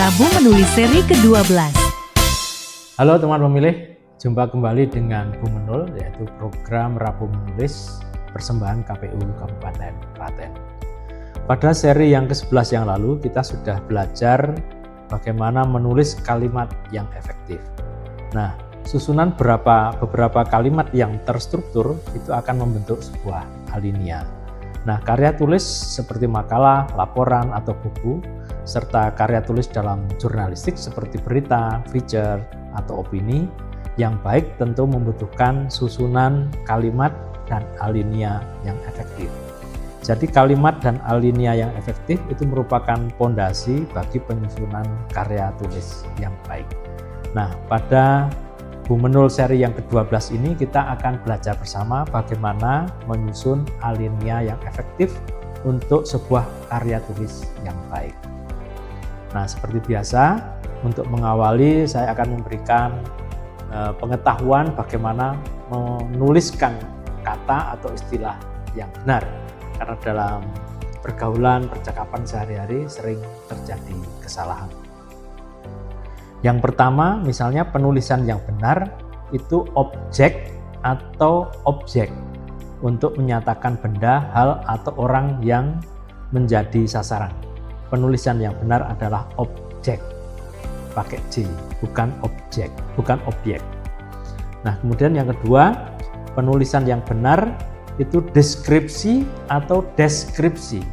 Rabu Menulis seri ke-12. Halo teman pemilih, jumpa kembali dengan Bu Menul, yaitu program Rabu Menulis persembahan KPU Kabupaten Klaten. Pada seri yang ke-11 yang lalu kita sudah belajar bagaimana menulis kalimat yang efektif. Nah, susunan beberapa kalimat yang terstruktur itu akan membentuk sebuah alinea. Nah, karya tulis seperti makalah, laporan, atau buku, serta karya tulis dalam jurnalistik seperti berita, feature, atau opini, yang baik tentu membutuhkan susunan kalimat dan alinea yang efektif. Jadi kalimat dan alinea yang efektif itu merupakan pondasi bagi penyusunan karya tulis yang baik. Nah, pada Bu Menul seri yang ke-12 ini kita akan belajar bersama bagaimana menyusun alinea yang efektif untuk sebuah karya tulis yang baik. Nah, seperti biasa, untuk mengawali saya akan memberikan pengetahuan bagaimana menuliskan kata atau istilah yang benar. Karena dalam pergaulan, percakapan sehari-hari sering terjadi kesalahan. Yang pertama, misalnya penulisan yang benar itu objek atau objek untuk menyatakan benda, hal, atau orang yang menjadi sasaran. Penulisan yang benar adalah objek, pakai J, bukan objek, bukan objek. Nah, kemudian yang kedua, penulisan yang benar itu deskripsi atau deskripsi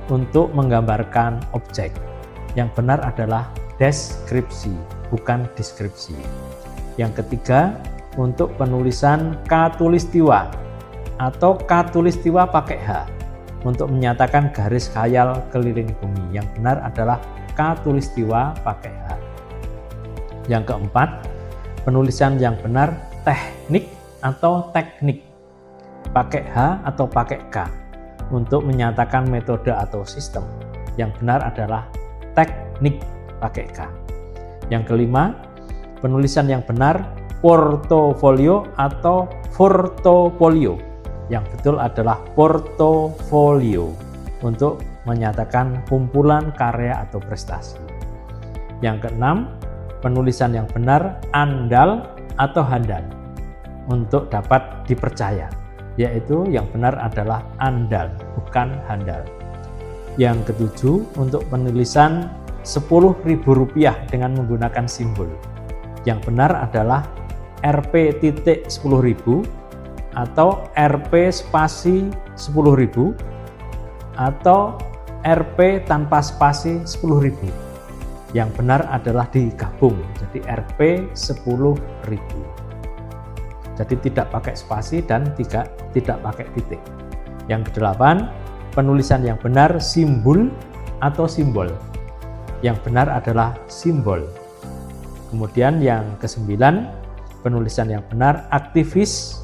untuk menggambarkan objek. Yang benar adalah deskripsi, bukan deskripsi. Yang ketiga, untuk penulisan katulistiwa atau katulistiwa pakai H untuk menyatakan garis khayal keliling bumi. Yang benar adalah katulistiwa pakai H. Yang keempat, penulisan yang benar teknik atau teknik pakai H atau pakai K untuk menyatakan metode atau sistem. Yang benar adalah teknik pakai K. Yang kelima, penulisan yang benar portofolio atau portofolio. Yang betul adalah portofolio untuk menyatakan kumpulan karya atau prestasi. Yang keenam, penulisan yang benar andal atau handal untuk dapat dipercaya, yaitu yang benar adalah andal, bukan handal. Yang ketujuh, untuk penulisan Rp10.000 dengan menggunakan simbol. Yang benar adalah Rp.10.000 atau Rp spasi 10.000 atau Rp tanpa spasi 10.000. Yang benar adalah digabung, jadi Rp 10.000. Jadi tidak pakai spasi dan tidak pakai titik. Yang kedelapan, penulisan yang benar simbol atau simbol. Yang benar adalah simbol. Kemudian yang kesembilan, penulisan yang benar aktivis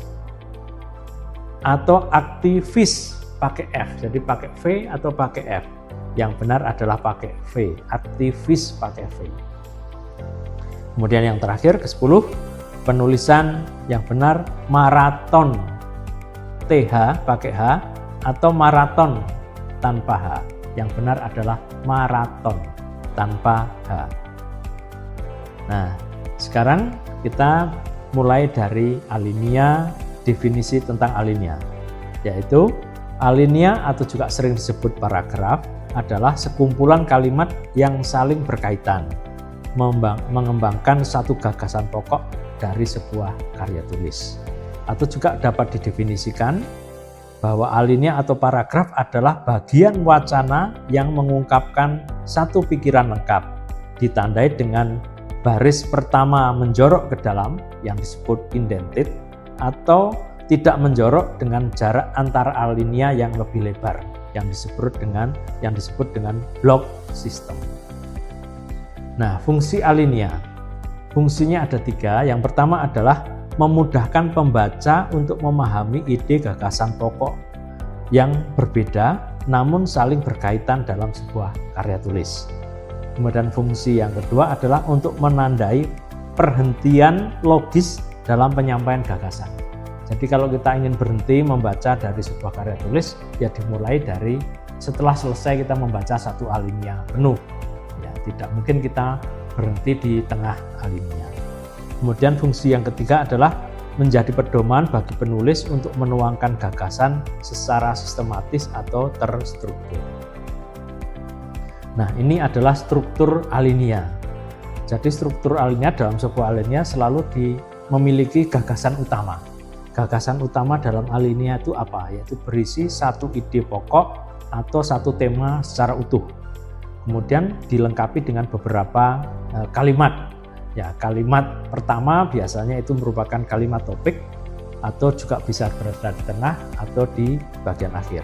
atau aktivis pakai F. Jadi pakai V atau pakai F. Yang benar adalah pakai V, aktivis pakai V. Kemudian yang terakhir, ke-10, penulisan yang benar maraton, TH pakai H atau maraton tanpa H. Yang benar adalah maraton tanpa H. Nah, sekarang kita mulai dari alinea, definisi tentang alinea, yaitu alinea atau juga sering disebut paragraf adalah sekumpulan kalimat yang saling berkaitan, mengembangkan satu gagasan pokok dari sebuah karya tulis. Atau juga dapat didefinisikan bahwa alinea atau paragraf adalah bagian wacana yang mengungkapkan satu pikiran lengkap, ditandai dengan baris pertama menjorok ke dalam yang disebut indented, atau tidak menjorok dengan jarak antara alinea yang lebih lebar yang disebut dengan block system. Nah, fungsi alinea, fungsinya ada 3. Yang pertama adalah memudahkan pembaca untuk memahami ide gagasan pokok yang berbeda namun saling berkaitan dalam sebuah karya tulis. Kemudian fungsi yang kedua adalah untuk menandai perhentian logis dalam penyampaian gagasan. Jadi kalau kita ingin berhenti membaca dari sebuah karya tulis, ya dimulai dari setelah selesai kita membaca satu alinea penuh. Ya, Tidak mungkin kita berhenti di tengah alinea. Kemudian fungsi yang ketiga adalah menjadi pedoman bagi penulis untuk menuangkan gagasan secara sistematis atau terstruktur. Nah, ini adalah struktur alinea. Jadi struktur alinea dalam sebuah alinea selalu memiliki gagasan utama. Gagasan utama dalam alinea itu apa? Yaitu berisi satu ide pokok atau satu tema secara utuh. Kemudian dilengkapi dengan beberapa kalimat. Ya, kalimat pertama biasanya itu merupakan kalimat topik atau juga bisa berada di tengah atau di bagian akhir.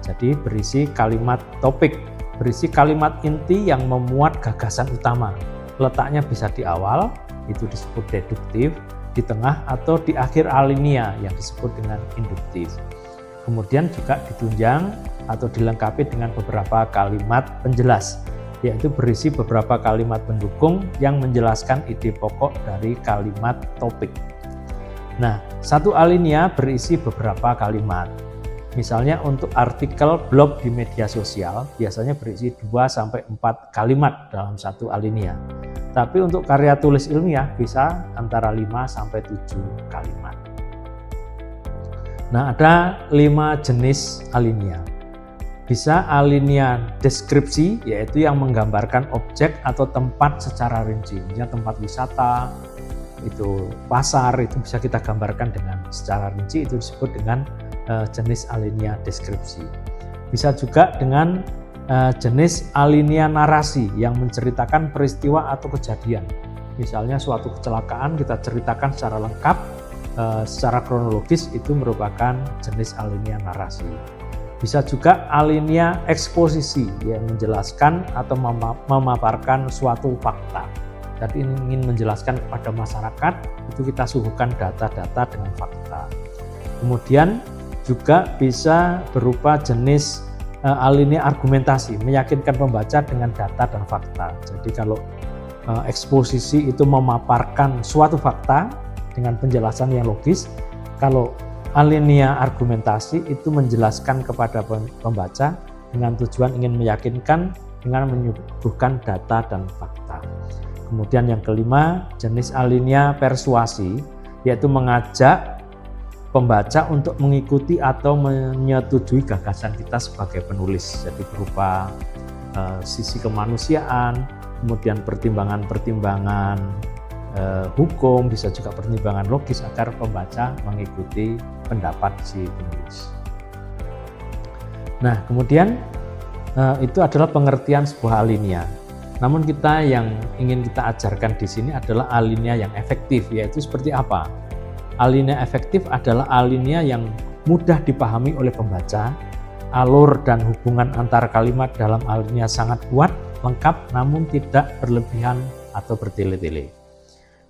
Jadi berisi kalimat topik, berisi kalimat inti yang memuat gagasan utama. Letaknya bisa di awal, itu disebut deduktif, di tengah atau di akhir alinea yang disebut dengan induktif. Kemudian juga ditunjang atau dilengkapi dengan beberapa kalimat penjelas, yaitu berisi beberapa kalimat pendukung yang menjelaskan ide pokok dari kalimat topik. Nah, satu alinea berisi beberapa kalimat. Misalnya untuk artikel blog di media sosial biasanya berisi 2-4 kalimat dalam satu alinea. Tapi untuk karya tulis ilmiah bisa antara 5-7 kalimat. Nah, ada 5 jenis alinea. Bisa alinea deskripsi, yaitu yang menggambarkan objek atau tempat secara rinci. Misalnya tempat wisata, itu pasar, itu bisa kita gambarkan dengan secara rinci, itu disebut dengan jenis alinea deskripsi. Bisa juga dengan jenis alinea narasi yang menceritakan peristiwa atau kejadian. Misalnya suatu kecelakaan kita ceritakan secara lengkap, secara kronologis, itu merupakan jenis alinea narasi. Bisa juga alinea eksposisi yang menjelaskan atau memaparkan suatu fakta. Jadi ingin menjelaskan kepada masyarakat, itu kita suguhkan data-data dengan fakta. Kemudian juga bisa berupa jenis alinea argumentasi, meyakinkan pembaca dengan data dan fakta. Jadi kalau eksposisi itu memaparkan suatu fakta dengan penjelasan yang logis, kalau alinea argumentasi itu menjelaskan kepada pembaca dengan tujuan ingin meyakinkan dengan menyuguhkan data dan fakta. Kemudian yang kelima, jenis alinea persuasi, yaitu mengajak pembaca untuk mengikuti atau menyetujui gagasan kita sebagai penulis. Jadi berupa sisi kemanusiaan, kemudian pertimbangan-pertimbangan hukum, bisa juga pertimbangan logis agar pembaca mengikuti pendapat si penulis. Nah, kemudian itu adalah pengertian sebuah alinea. Namun yang ingin kita ajarkan di sini adalah alinea yang efektif, yaitu seperti apa? Alinea efektif adalah alinea yang mudah dipahami oleh pembaca. Alur dan hubungan antar kalimat dalam alinea sangat kuat, lengkap, namun tidak berlebihan atau bertele-tele.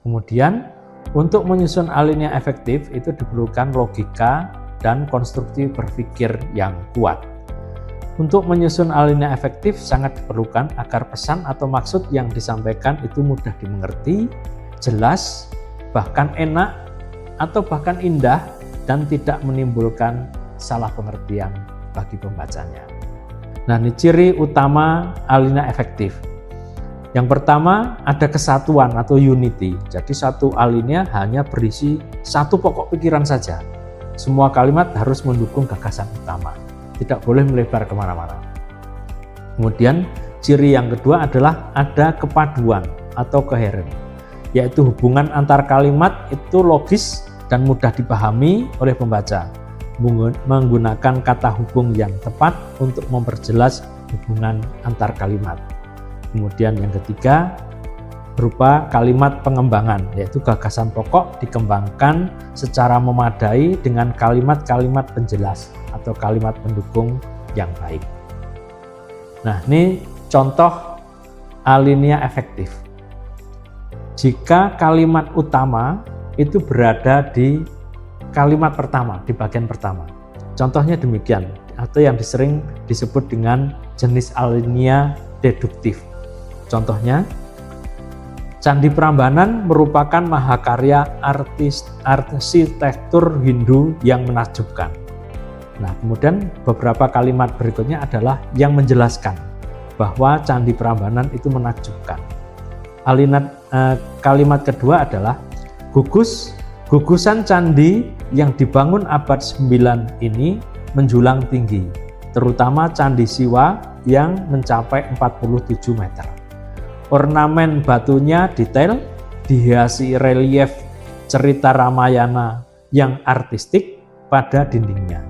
Kemudian, untuk menyusun alinea efektif itu diperlukan logika dan konstruksi berpikir yang kuat. Untuk menyusun alinea efektif sangat diperlukan agar pesan atau maksud yang disampaikan itu mudah dimengerti, jelas, bahkan enak, atau bahkan indah, dan tidak menimbulkan salah pengertian bagi pembacanya. Nah, ini ciri utama alinea efektif. Yang pertama, ada kesatuan atau unity. Jadi satu alinea hanya berisi satu pokok pikiran saja. Semua kalimat harus mendukung gagasan utama, tidak boleh melebar kemana-mana. Kemudian ciri yang kedua adalah ada kepaduan atau coherent, yaitu hubungan antar kalimat itu logis dan mudah dipahami oleh pembaca, menggunakan kata hubung yang tepat untuk memperjelas hubungan antar kalimat. Kemudian yang ketiga berupa kalimat pengembangan, yaitu gagasan pokok dikembangkan secara memadai dengan kalimat-kalimat penjelas atau kalimat pendukung yang baik. Nah, ini contoh alinea efektif. Jika kalimat utama itu berada di kalimat pertama, di bagian pertama. Contohnya demikian, atau yang sering disebut dengan jenis alinea deduktif. Contohnya, Candi Prambanan merupakan mahakarya arsitektur Hindu yang menakjubkan. Nah, kemudian beberapa kalimat berikutnya adalah yang menjelaskan. bahwa Candi Prambanan itu menakjubkan. Kalimat kedua adalah gugusan candi yang dibangun abad 9 ini menjulang tinggi, terutama Candi Siwa yang mencapai 47 meter. Ornamen batunya detail, dihiasi relief cerita Ramayana yang artistik pada dindingnya.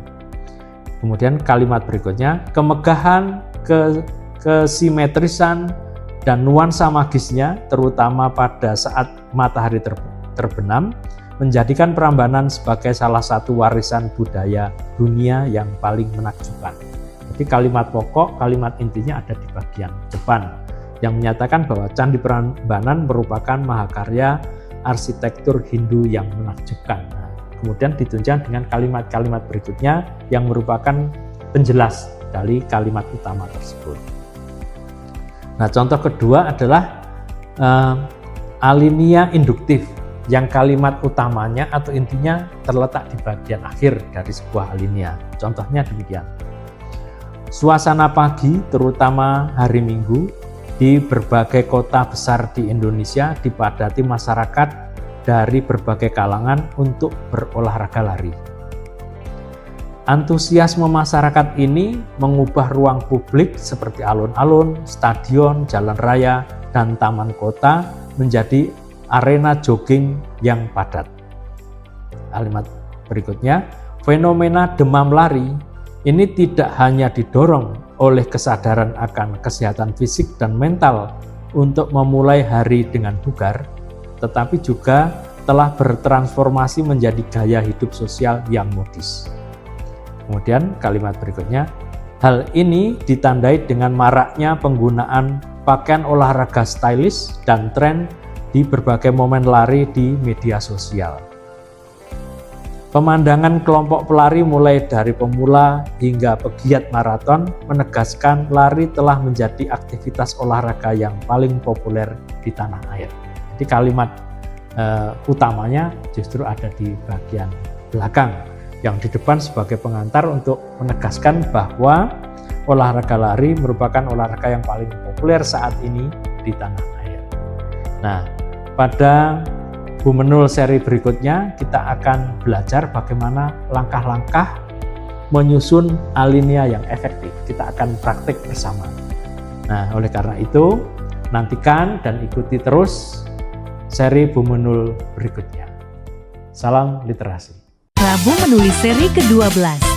Kemudian kalimat berikutnya, kemegahan, kesimetrisan, dan nuansa magisnya, terutama pada saat matahari terbenam, menjadikan Prambanan sebagai salah satu warisan budaya dunia yang paling menakjubkan. Jadi kalimat pokok, kalimat intinya ada di bagian depan, yang menyatakan bahwa Candi Prambanan merupakan mahakarya arsitektur Hindu yang menakjubkan. Nah, kemudian ditunjang dengan kalimat-kalimat berikutnya yang merupakan penjelas dari kalimat utama tersebut. Nah, contoh kedua adalah alinea induktif, yang kalimat utamanya atau intinya terletak di bagian akhir dari sebuah alinea. Contohnya demikian. Suasana pagi, terutama hari Minggu, di berbagai kota besar di Indonesia dipadati masyarakat dari berbagai kalangan untuk berolahraga lari. Antusiasme masyarakat ini mengubah ruang publik seperti alun-alun, stadion, jalan raya, dan taman kota menjadi arena jogging yang padat. Kalimat berikutnya, fenomena demam lari ini tidak hanya didorong oleh kesadaran akan kesehatan fisik dan mental untuk memulai hari dengan bugar, tetapi juga telah bertransformasi menjadi gaya hidup sosial yang modis. Kemudian kalimat berikutnya, hal ini ditandai dengan maraknya penggunaan pakaian olahraga stylish dan tren di berbagai momen lari di media sosial. Pemandangan kelompok pelari mulai dari pemula hingga pegiat maraton menegaskan lari telah menjadi aktivitas olahraga yang paling populer di tanah air. Jadi kalimat utamanya justru ada di bagian belakang, yang di depan sebagai pengantar untuk menegaskan bahwa olahraga lari merupakan olahraga yang paling populer saat ini di tanah air. Nah, pada Bumenul seri berikutnya kita akan belajar bagaimana langkah-langkah menyusun alinea yang efektif. Kita akan praktik bersama. Nah, oleh karena itu nantikan dan ikuti terus seri Bumenul berikutnya. Salam literasi. Rabu menulis seri ke-12.